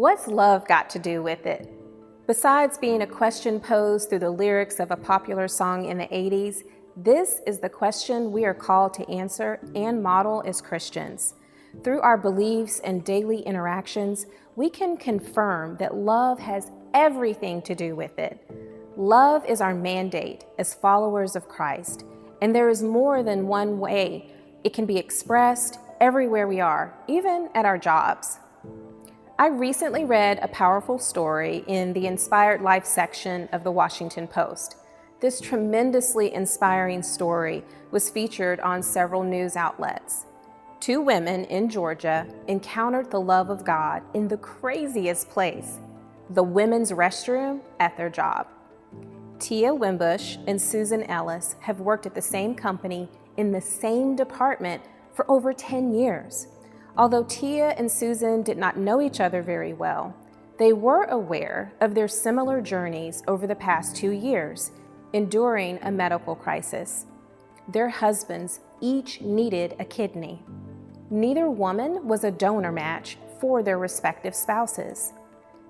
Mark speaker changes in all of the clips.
Speaker 1: What's love got to do with it? Besides being a question posed through the lyrics of a popular song in the 80s, this is the question we are called to answer and model as Christians. Through our beliefs and daily interactions, we can confirm that love has everything to do with it. Love is our mandate as followers of Christ, and there is more than one way it can be expressed everywhere we are, even at our jobs. I recently read a powerful story in the Inspired Life section of the Washington Post. This tremendously inspiring story was featured on several news outlets. Two women in Georgia encountered the love of God in the craziest place, the women's restroom at their job. Tia Wimbush and Susan Ellis have worked at the same company in the same department for over 10 years. Although Tia and Susan did not know each other very well, they were aware of their similar journeys over the past 2 years, enduring a medical crisis. Their husbands each needed a kidney. Neither woman was a donor match for their respective spouses.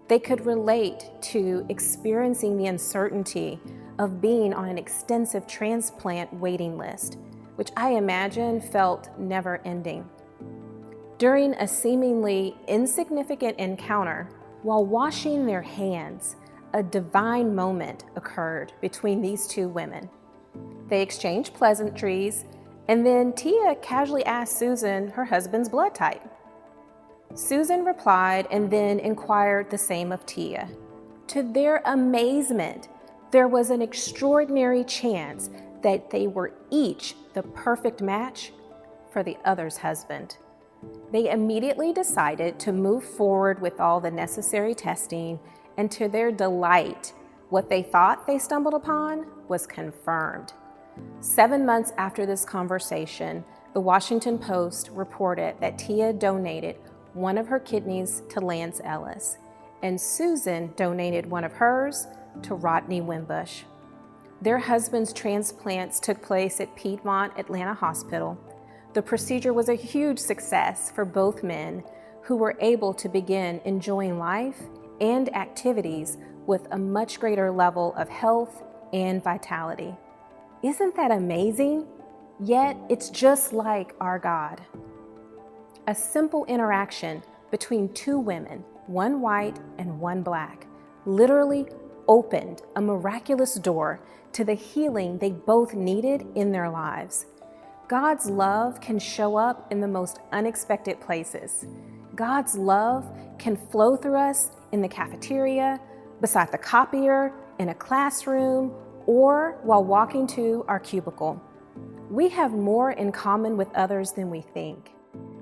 Speaker 1: They could relate to experiencing the uncertainty of being on an extensive transplant waiting list, which I imagine felt never-ending. During a seemingly insignificant encounter, while washing their hands, a divine moment occurred between these two women. They exchanged pleasantries, and then Tia casually asked Susan her husband's blood type. Susan replied and then inquired the same of Tia. To their amazement, there was an extraordinary chance that they were each the perfect match for the other's husband. They immediately decided to move forward with all the necessary testing, and to their delight, what they thought they stumbled upon was confirmed. 7 months after this conversation, the Washington Post reported that Tia donated one of her kidneys to Lance Ellis, and Susan donated one of hers to Rodney Wimbush. Their husbands' transplants took place at Piedmont Atlanta Hospital. The procedure was a huge success for both men, who were able to begin enjoying life and activities with a much greater level of health and vitality. Isn't that amazing? Yet it's just like our God. A simple interaction between two women, one white and one black, literally opened a miraculous door to the healing they both needed in their lives. God's love can show up in the most unexpected places. God's love can flow through us in the cafeteria, beside the copier, in a classroom, or while walking to our cubicle. We have more in common with others than we think.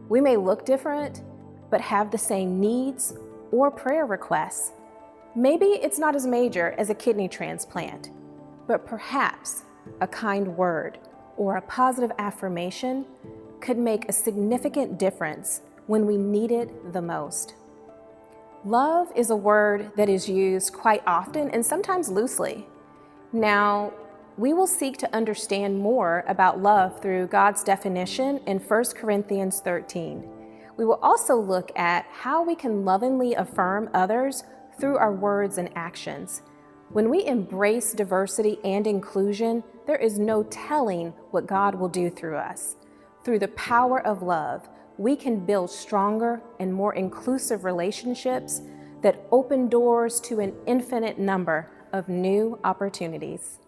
Speaker 1: We may look different, but have the same needs or prayer requests. Maybe it's not as major as a kidney transplant, but perhaps a kind word or a positive affirmation could make a significant difference when we need it the most. Love is a word that is used quite often and sometimes loosely. Now, we will seek to understand more about love through God's definition in 1 Corinthians 13. We will also look at how we can lovingly affirm others through our words and actions. When we embrace diversity and inclusion, there is no telling what God will do through us. Through the power of love, we can build stronger and more inclusive relationships that open doors to an infinite number of new opportunities.